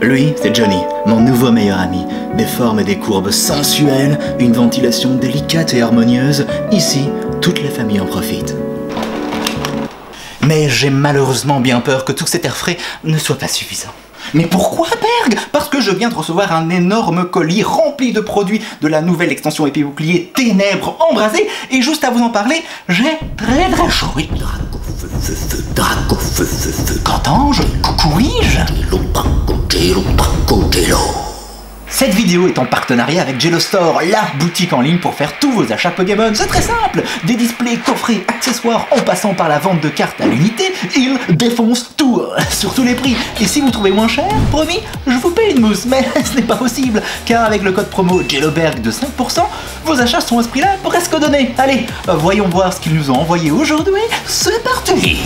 Lui, c'est Johnny, mon nouveau meilleur ami. Des formes et des courbes sensuelles, une ventilation délicate et harmonieuse. Ici, toute la famille en profite. Mais j'ai malheureusement bien peur que tout cet air frais ne soit pas suffisant. Mais pourquoi, Berg? Parce que je viens de recevoir un énorme colis rempli de produits de la nouvelle extension épée bouclier Ténèbres Embrasées, et juste à vous en parler, j'ai très chaud. Oui. Qu'entends-je? Coucouis-je? Cette vidéo est en partenariat avec Jello Store, la boutique en ligne pour faire tous vos achats Pokémon. C'est très simple, des displays, coffrets, accessoires, en passant par la vente de cartes à l'unité, ils défoncent tout, sur tous les prix. Et si vous trouvez moins cher, promis, je vous paye une mousse, mais ce n'est pas possible, car avec le code promo JELLOBERG de 5%, vos achats sont à ce prix-là presque donnés. Allez, voyons voir ce qu'ils nous ont envoyé aujourd'hui, c'est parti!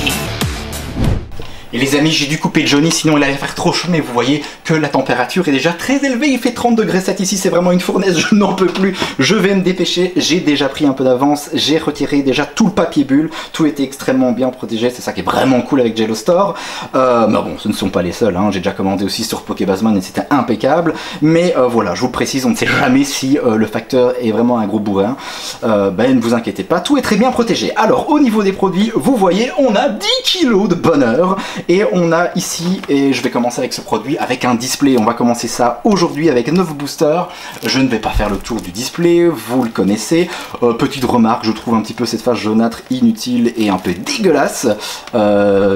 Et les amis, j'ai dû couper Johnny, sinon il allait faire trop chaud, mais vous voyez que la température est déjà très élevée, il fait 30 degrés 7 ici, c'est vraiment une fournaise, je n'en peux plus, je vais me dépêcher, j'ai déjà pris un peu d'avance, j'ai retiré déjà tout le papier bulle, tout était extrêmement bien protégé, c'est ça qui est vraiment cool avec Jello Store, mais bon, ce ne sont pas les seuls, hein. J'ai déjà commandé aussi sur Pokébasman et c'était impeccable, mais voilà, je vous précise, on ne sait jamais si le facteur est vraiment un gros bourrin, ben ne vous inquiétez pas, tout est très bien protégé. Alors, au niveau des produits, vous voyez, on a 10 kilos de bonheur. Et on a ici, et je vais commencer avec ce produit, avec un display. On va commencer ça aujourd'hui avec 9 boosters. Je ne vais pas faire le tour du display, vous le connaissez. Petite remarque, je trouve un petit peu cette face jaunâtre inutile et un peu dégueulasse.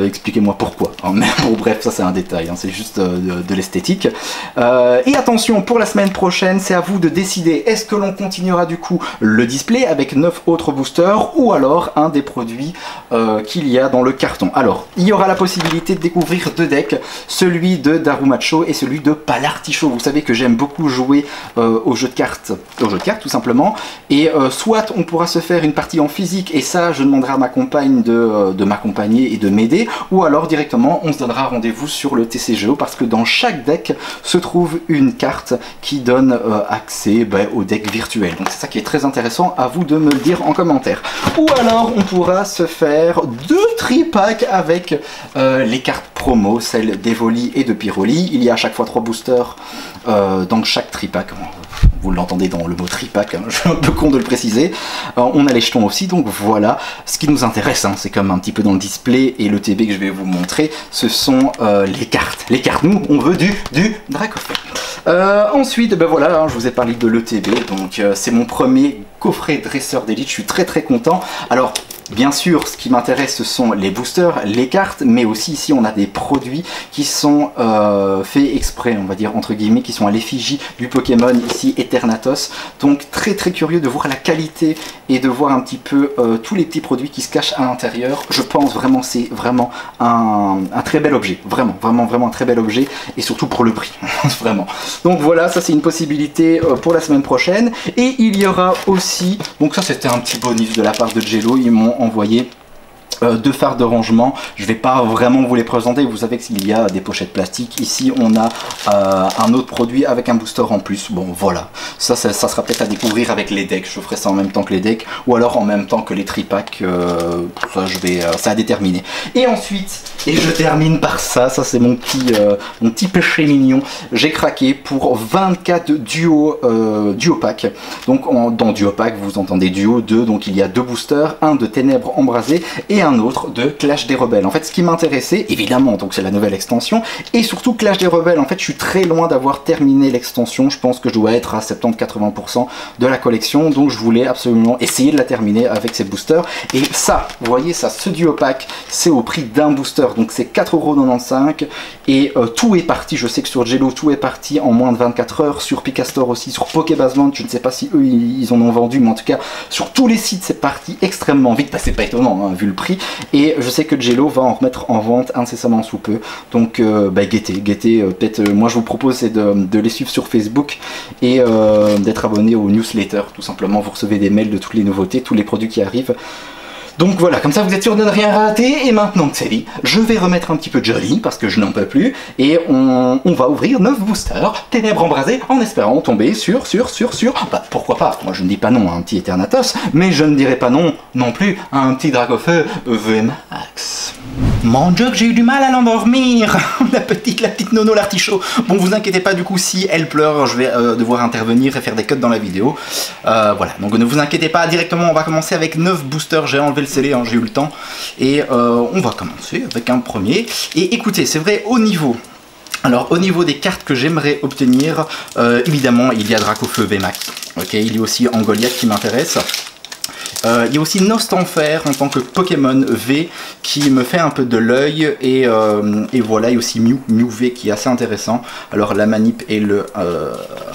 Expliquez-moi pourquoi. Mais bon, bref, ça c'est un détail, hein, c'est juste de l'esthétique. Et attention, pour la semaine prochaine, c'est à vous de décider. Est-ce que l'on continuera du coup le display avec 9 autres boosters ou alors un des produits qu'il y a dans le carton. Alors, il y aura la possibilité de découvrir deux decks, celui de Darumacho et celui de Palarticho. Vous savez que j'aime beaucoup jouer au jeu de cartes tout simplement, et soit on pourra se faire une partie en physique, et ça je demanderai à ma compagne de m'accompagner et de m'aider, ou alors directement on se donnera rendez-vous sur le TCGO, parce que dans chaque deck se trouve une carte qui donne accès au deck virtuel. Donc c'est ça qui est très intéressant, à vous de me le dire en commentaire. Ou alors on pourra se faire deux tripacks avec les cartes promo, celles d'Evoli et de Pyroli. Il y a à chaque fois 3 boosters dans chaque tripack. Vous l'entendez dans le mot tripack, hein, je suis un peu con de le préciser. On a les jetons aussi, donc voilà. Ce qui nous intéresse, hein, c'est comme un petit peu dans le display et le TB que je vais vous montrer, ce sont les cartes. Les cartes, nous, on veut du Dracofeu. Ensuite, ben voilà, hein, je vous ai parlé de l'ETB, donc c'est mon premier coffret dresseur d'élite, je suis très content. Alors, bien sûr, ce qui m'intéresse, ce sont les boosters, les cartes, mais aussi ici on a des produits qui sont faits exprès, on va dire entre guillemets, qui sont à l'effigie du Pokémon, ici Eternatus. Donc très curieux de voir la qualité et de voir un petit peu tous les petits produits qui se cachent à l'intérieur. Je pense vraiment, c'est vraiment un très bel objet, vraiment un très bel objet, et surtout pour le prix, vraiment. Donc voilà, ça c'est une possibilité pour la semaine prochaine. Et il y aura aussi, donc ça c'était un petit bonus de la part de Jello, ils m'ont envoyé 2 fards de rangement. Je vais pas vraiment vous les présenter, vous savez qu'il y a des pochettes plastiques. Ici on a un autre produit avec un booster en plus. Bon voilà, ça sera peut-être à découvrir avec les decks. Je ferai ça en même temps que les decks, ou alors en même temps que les tripacks. Ça à déterminer. Et ensuite, et je termine par ça c'est mon petit péché mignon. J'ai craqué pour 24 duo pack. Donc dans duo pack vous entendez duo 2, donc il y a 2 boosters, un de Ténèbres Embrasées et un autre de Clash des Rebelles. En fait, ce qui m'intéressait, évidemment, donc c'est la nouvelle extension, et surtout Clash des Rebelles. En fait, je suis très loin d'avoir terminé l'extension. Je pense que je dois être à 70-80% de la collection, donc je voulais absolument essayer de la terminer avec ces boosters. Et ça, vous voyez ça, ce duo pack, c'est au prix d'un booster, donc c'est 4,95 €, et tout est parti. Je sais que sur Jello, tout est parti en moins de 24 heures, sur Picastore aussi, sur Pokébasman, je ne sais pas si eux ils en ont vendu, mais en tout cas sur tous les sites c'est parti extrêmement vite. Bah, c'est pas étonnant, hein, vu le prix, et je sais que Jello va en remettre en vente incessamment sous peu, donc guettez, peut-être moi je vous propose c'est de les suivre sur Facebook et d'être abonné aux newsletters, tout simplement. Vous recevez des mails de toutes les nouveautés, tous les produits qui arrivent. Donc voilà, comme ça vous êtes sûr de ne rien rater. Et maintenant que c'est dit, je vais remettre un petit peu de Johnny parce que je n'en peux plus, et on va ouvrir 9 boosters Ténèbres Embrasées en espérant tomber sur bah pourquoi pas, moi je ne dis pas non à un petit Eternatus, mais je ne dirais pas non plus à un petit Dracofeu VMAX. Mon Dieu, que j'ai eu du mal à l'endormir. La petite Nono l'artichaut. Bon, vous inquiétez pas, du coup, si elle pleure, je vais devoir intervenir et faire des cuts dans la vidéo. Voilà, donc ne vous inquiétez pas, directement, on va commencer avec 9 boosters. J'ai enlevé le scellé, hein, j'ai eu le temps. Et on va commencer avec un premier. Et écoutez, c'est vrai, au niveau... Alors au niveau des cartes que j'aimerais obtenir, évidemment il y a Dracofeu VMAX, ok, il y a aussi Angoliath qui m'intéresse. Il y a aussi Nostanfer en tant que Pokémon V qui me fait un peu de l'œil et voilà, il y a aussi Mew V qui est assez intéressant. Alors la manip est le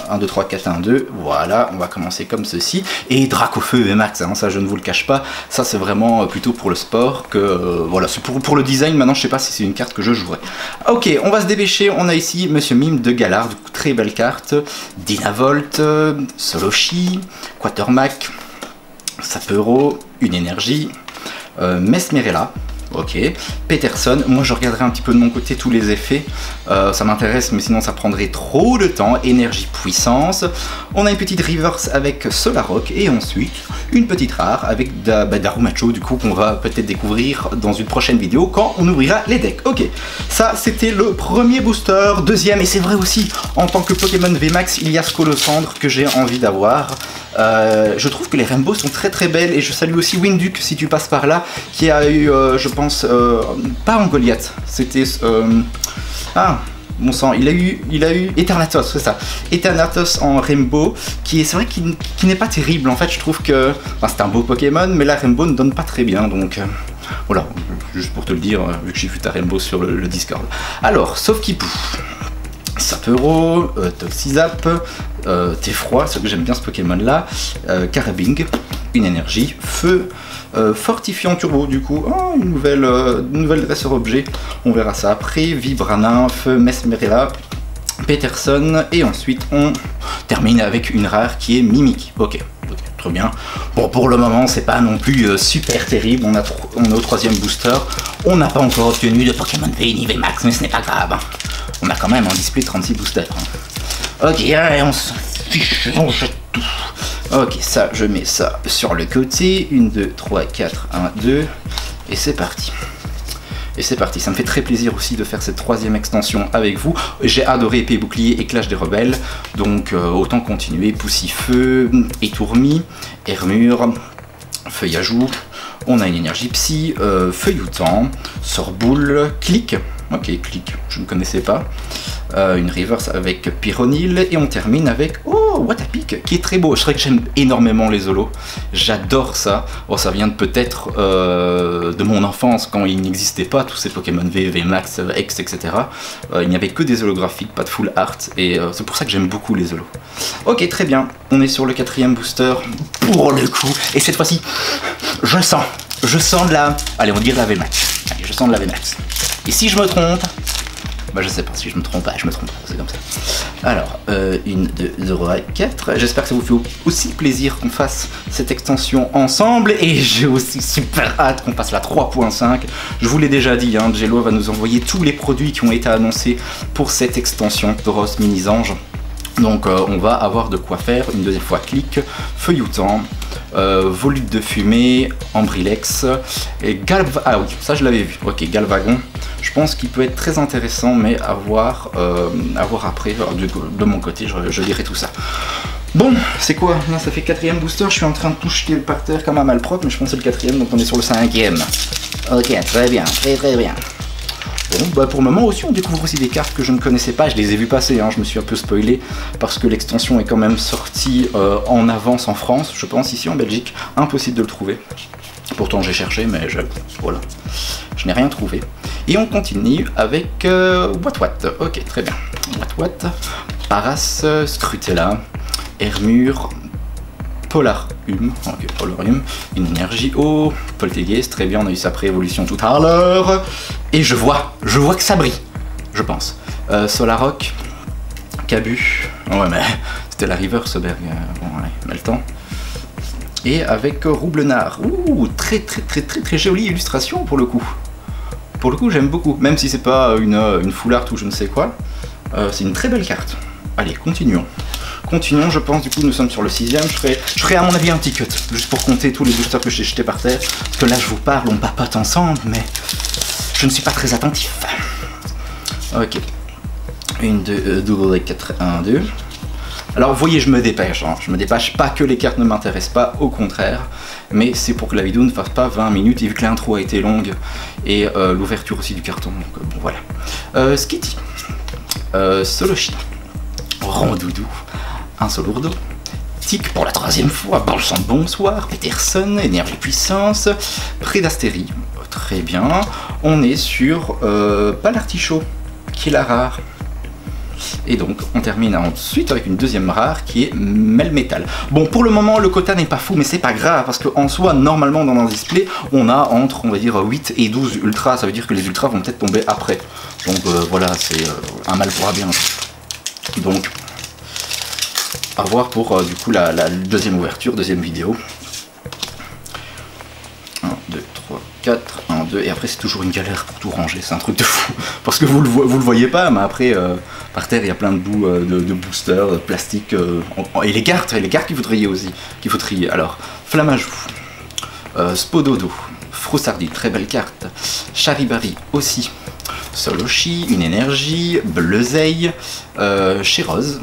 1, 2, 3, 4, 1, 2, voilà, on va commencer comme ceci. Et Dracofeu VMAX, hein, ça je ne vous le cache pas, ça c'est vraiment plutôt pour le sport que voilà, c'est pour le design. Maintenant je sais pas si c'est une carte que je jouerai. Ok, on va se dépêcher, on a ici Monsieur Mime de Galar, très belle carte, Dynavolt, Solochi, Quatermack, Sapero, une énergie, Mesmerella, ok, Peterson. Moi je regarderai un petit peu de mon côté tous les effets, ça m'intéresse mais sinon ça prendrait trop de temps. Énergie, puissance, on a une petite reverse avec Solarock et ensuite une petite rare avec Darumacho, du coup qu'on va peut-être découvrir dans une prochaine vidéo quand on ouvrira les decks. Ok, ça c'était le premier booster. Deuxième, et c'est vrai aussi, en tant que Pokémon VMAX, il y a Scolosandre que j'ai envie d'avoir. Je trouve que les rainbows sont très très belles et je salue aussi Winduke si tu passes par là, qui a eu, je pense, pas Angoliath, c'était... ah, bon sang, il a eu Eternatus, c'est ça. Eternatus en Rainbow, qui est, c'est vrai qu'il n'est pas terrible, en fait, je trouve que... Enfin, c'est un beau Pokémon, mais la Rainbow ne donne pas très bien, donc... voilà, juste pour te le dire, vu que j'ai vu ta Rainbow sur le Discord. Alors, sauf Kipou. Sapero, Toxizap, Tefroi, c'est que j'aime bien ce Pokémon là, Carabing, une énergie, Feu, Fortifiant Turbo du coup, oh, une nouvelle dresseur objet, on verra ça après, Vibranymph, Mesmerella, Peterson, et ensuite on termine avec une rare qui est Mimic. Ok, très bien. Bon, pour le moment c'est pas non plus super terrible, on est au troisième booster, on n'a pas encore obtenu de Pokémon V ni VMAX, mais ce n'est pas grave. On a quand même un display 36 boosters. Ok, allez, on s'en fiche, on jette tout. Ok, ça, je mets ça sur le côté. 1, 2, 3, 4, 1, 2. Et c'est parti. Et c'est parti. Ça me fait très plaisir aussi de faire cette troisième extension avec vous. J'ai adoré Épée et Bouclier et Clash des Rebelles. Donc autant continuer. Poussifeu, Étourmi, Hermure, Feuillajou. On a une énergie psy, Feuilloutant, Sorboule, Clic. Ok, Clic, je ne connaissais pas. Une reverse avec Pyronil et on termine avec Watapic qui est très beau. Je sais que j'aime énormément les holos, j'adore ça. Bon, ça vient peut-être de mon enfance quand il n'existait pas tous ces Pokémon V, VMAX, X, etc. Il n'y avait que des holographiques, pas de full art et c'est pour ça que j'aime beaucoup les holos. Ok, très bien, on est sur le quatrième booster pour le coup et cette fois-ci, je sens de la... Allez, on va dire la VMAX. Allez, je sens de la VMAX. Et si je me trompe, bah je sais pas si je me trompe pas, c'est comme ça. Alors, 1, 2, 3, 4. J'espère que ça vous fait aussi plaisir qu'on fasse cette extension ensemble. Et j'ai aussi super hâte qu'on fasse la 3.5. Je vous l'ai déjà dit, hein, Jello va nous envoyer tous les produits qui ont été annoncés pour cette extension Tauros Mini-Ange. Donc on va avoir de quoi faire. Une deuxième fois Clic, Feuilloutant, Volute de fumée, Ambrilex et ah oui, ça je l'avais vu. Ok, Galvagon. Je pense qu'il peut être très intéressant, mais à voir après. Alors, de mon côté, je dirai tout ça. Bon, c'est quoi? Là, ça fait quatrième booster. Je suis en train de tout jeter par terre comme un malpropre, mais je pense que c'est le quatrième, donc on est sur le cinquième. Ok, très bien, très bien. Bon, bah pour le moment aussi, on découvre aussi des cartes que je ne connaissais pas. Je les ai vues passer, hein, je me suis un peu spoilé parce que l'extension est quand même sortie en avance en France. Je pense ici en Belgique, impossible de le trouver. Pourtant j'ai cherché, mais voilà, je n'ai rien trouvé. Et on continue avec Wat. Ok, très bien. Wat, Paras, Scrutella, Hermure, Polarium, ok, Polarium, une énergie eau, Poltegeist, très bien, on a eu sa pré-évolution tout à l'heure. Et je vois que ça brille, je pense. Solarock, Cabu, ouais mais c'était la reverse, bon allez, on a le temps. Et avec Roublenard, ouh, très jolie illustration pour le coup. Pour le coup j'aime beaucoup, même si c'est pas une full art ou je ne sais quoi, c'est une très belle carte. Allez, continuons, je pense, du coup nous sommes sur le 6ème, je ferai à mon avis un petit cut, juste pour compter tous les boosters que j'ai jetés par terre, parce que là je vous parle, on papote ensemble, mais je ne suis pas très attentif. Ok. 1, 2, double deck 4, 1, 2. Alors vous voyez, je me dépêche, hein. Je me dépêche, pas que les cartes ne m'intéressent pas, au contraire, mais c'est pour que la vidéo ne fasse pas 20 minutes, et vu que l'intro a été longue, et l'ouverture aussi du carton, donc bon voilà. Skitty, Soloshi, Rondoudou, un Solourdo, Tic pour la 3e fois, Balchant de bonsoir, Peterson, Énergie puissance, Prédastérie, très bien, on est sur pas l'artichaut, qui est la rare. Et donc on termine ensuite avec une deuxième rare qui est Melmetal. Bon, pour le moment le quota n'est pas fou, mais c'est pas grave parce qu'en soi normalement dans un display on a entre on va dire 8 et 12 ultras, ça veut dire que les ultras vont peut-être tomber après. Donc voilà, c'est un mal pour un bien. Donc à voir pour du coup la deuxième ouverture, deuxième vidéo. 1, 2, 3, 4, 1, 2, et après c'est toujours une galère pour tout ranger, c'est un truc de fou. Parce que vous le voyez pas, mais après par terre il y a plein de bouts de boosters, de plastique, et les cartes qu'il faut trier aussi, Alors, Flamajou, Spododo, Froussardi, très belle carte, Charibari aussi, Soloshi, une énergie, Bleuzeil, Chérose,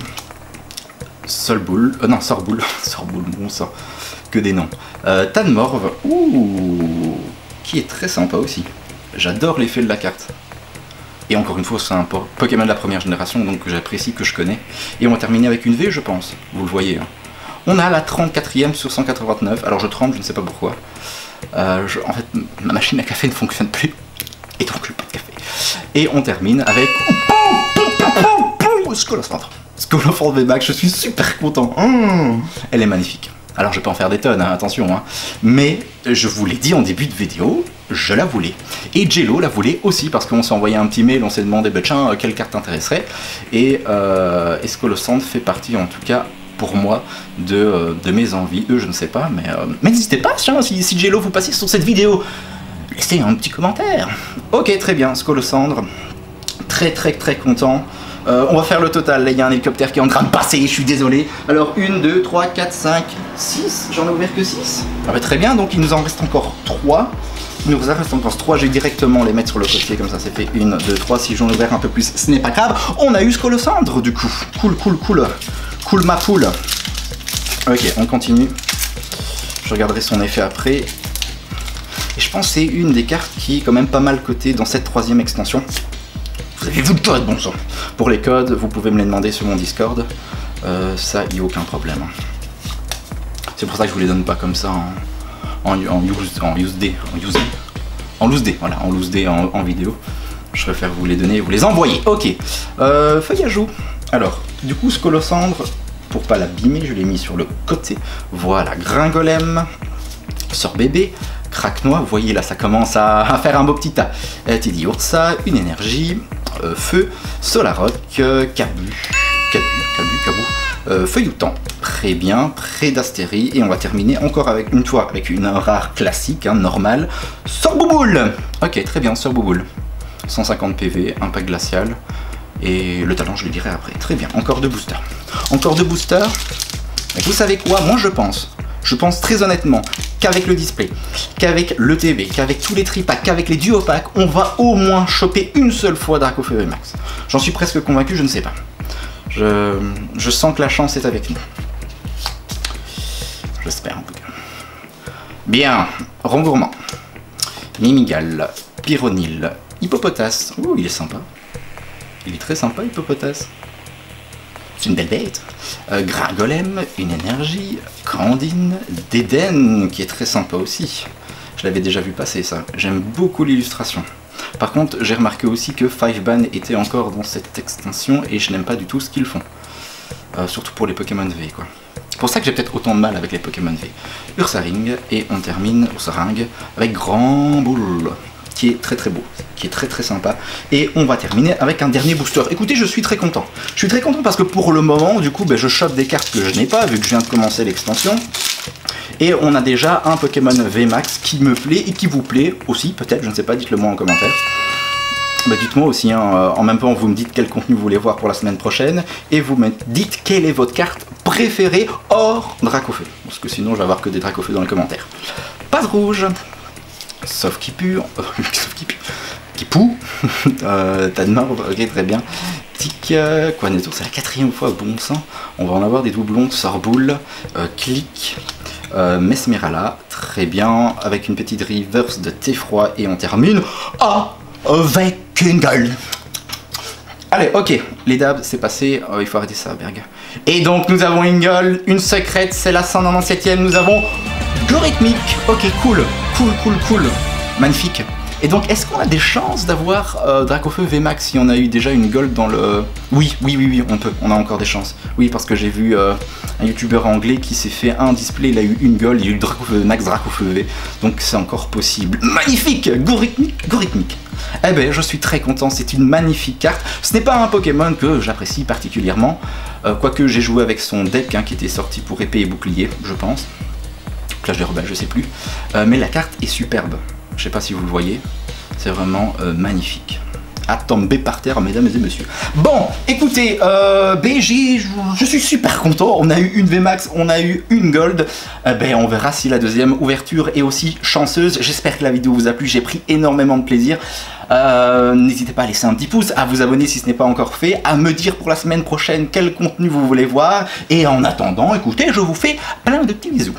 Sorboule, bon sang, que des noms. Tanmorve, qui est très sympa aussi. J'adore l'effet de la carte. Et encore une fois, c'est un Pokémon de la première génération, donc que j'apprécie, que je connais. Et on va terminer avec une V, je pense. Vous le voyez. Hein. On a la 34e sur 189. Alors je tremble, je ne sais pas pourquoi. En fait, ma machine à café ne fonctionne plus. Et donc, pas de café. Et on termine avec... Scolopendre. Scolopendre VMAX, je suis super content. Elle est magnifique. Alors je peux en faire des tonnes, hein, attention, hein. Mais je vous l'ai dit en début de vidéo, je la voulais. Et Jello la voulait aussi, parce qu'on s'est envoyé un petit mail, on s'est demandé, bah, tiens, quelle carte t'intéresserait. Et Scolopendre fait partie, en tout cas, pour moi, de mes envies. Eux, je ne sais pas, mais n'hésitez pas, tiens, si Jello vous passez sur cette vidéo, laissez un petit commentaire. Ok, très bien, Scolopendre, très content. On va faire le total, là il y a un hélicoptère qui est en train de passer, je suis désolé. Alors 1, 2, 3, 4, 5, 6, j'en ai ouvert que 6. Ah bah très bien, donc il nous en reste encore 3. Il nous reste encore 3, je vais directement les mettre sur le côté, comme ça c'est fait 1, 2, 3, si j'en ouvert un peu plus, ce n'est pas grave. On a eu Scolopendre du coup, cool ma poule. Ok, on continue. Je regarderai son effet après. Et je pense que c'est une des cartes qui est quand même pas mal cotée dans cette 3e extension. Vous avez vu le code, bon sang. Pour les codes, vous pouvez me les demander sur mon Discord. Ça, il n'y a aucun problème. C'est pour ça que je vous les donne pas comme ça en loose day, voilà, en loose day en vidéo. Je préfère vous les donner et vous les envoyer. Ok. Feuille à joue. Alors, du coup, Scolopendre, pour pas l'abîmer, je l'ai mis sur le côté. Voilà, Gringolem, Sorbébé, Craquenois, vous voyez là ça commence à faire un beau petit tas. Teddy Ursa, une énergie, Feu, Solaroc, Kabu, Feuilloutant, très bien, Prédastérie, et on va terminer encore avec une rare classique, hein, normale, Sorbouboule. Ok, très bien, Sorbouboule, 150 PV, impact glacial, et le talent je le dirai après. Très bien, encore deux boosters. Et vous savez quoi, moi je pense très honnêtement qu'avec le display, qu'avec le TV, qu'avec tous les tripacks, qu'avec les duo packs, on va au moins choper une seule fois Dracofeu VMAX. J'en suis presque convaincu, je ne sais pas. Je sens que la chance est avec nous. J'espère en tout cas. Bien, Rengourmand, Mimigal, Pyronil, Hippopotas. Ouh, il est sympa. Il est très sympa, Hippopotas. C'est une belle bête. Gringolem, une énergie, Candine, Déden, qui est très sympa aussi. Je l'avais déjà vu passer ça. J'aime beaucoup l'illustration. Par contre, j'ai remarqué aussi que 5ban était encore dans cette extension et je n'aime pas du tout ce qu'ils font. Surtout pour les Pokémon V, quoi. C'est pour ça que j'ai peut-être autant de mal avec les Pokémon V. Ursaring, et on termine Ursaring avec Grand Boule, qui est très beau, qui est très sympa. Et on va terminer avec un dernier booster. Écoutez, je suis très content. Je suis très content parce que pour le moment, du coup, ben, je chope des cartes que je n'ai pas, vu que je viens de commencer l'extension. Et on a déjà un Pokémon VMAX qui me plaît et qui vous plaît aussi, peut-être, je ne sais pas, dites-le moi en commentaire. Bah, dites-moi aussi, hein, en même temps, vous me dites quel contenu vous voulez voir pour la semaine prochaine, et vous me dites quelle est votre carte préférée hors Dracofeu, parce que sinon je vais avoir que des Dracofeu dans les commentaires. Passe rouge, sauf qui pue, qui poue. Tas de marbre, ok, très bien. Tic, quoi d'autre? C'est la 4e fois, bon sang. On va en avoir des doublons, Sorboule, Click, Mesmerala, très bien, avec une petite reverse de Thé-Froid, et on termine avec une gueule. Allez, ok, les dabs, c'est passé, il faut arrêter ça, Berg. Et donc, nous avons une gueule, une secrète, c'est la 197e, nous avons Gorithmique. Ok, cool, magnifique. Et donc, est-ce qu'on a des chances d'avoir Dracofeu VMAX si on a eu déjà une gold dans le... Oui, on a encore des chances. Oui, parce que j'ai vu un youtubeur anglais qui s'est fait un display, il a eu une gold, il a eu Dracofeu VMAX, Dracofeu V, donc c'est encore possible. Magnifique, Gorithmique. Eh ben, je suis très content, c'est une magnifique carte. Ce n'est pas un Pokémon que j'apprécie particulièrement, quoique j'ai joué avec son deck qui était sorti pour épée et bouclier, je pense. Clash des rebelles, je sais plus. Mais la carte est superbe. Je sais pas si vous le voyez, c'est vraiment magnifique. À tomber par terre, mesdames et messieurs. Bon, écoutez, BG, je suis super content. On a eu une VMAX, on a eu une Gold. Ben, on verra si la deuxième ouverture est aussi chanceuse. J'espère que la vidéo vous a plu, j'ai pris énormément de plaisir. N'hésitez pas à laisser un petit pouce, à vous abonner si ce n'est pas encore fait, à me dire pour la semaine prochaine quel contenu vous voulez voir. Et en attendant, écoutez, je vous fais plein de petits bisous.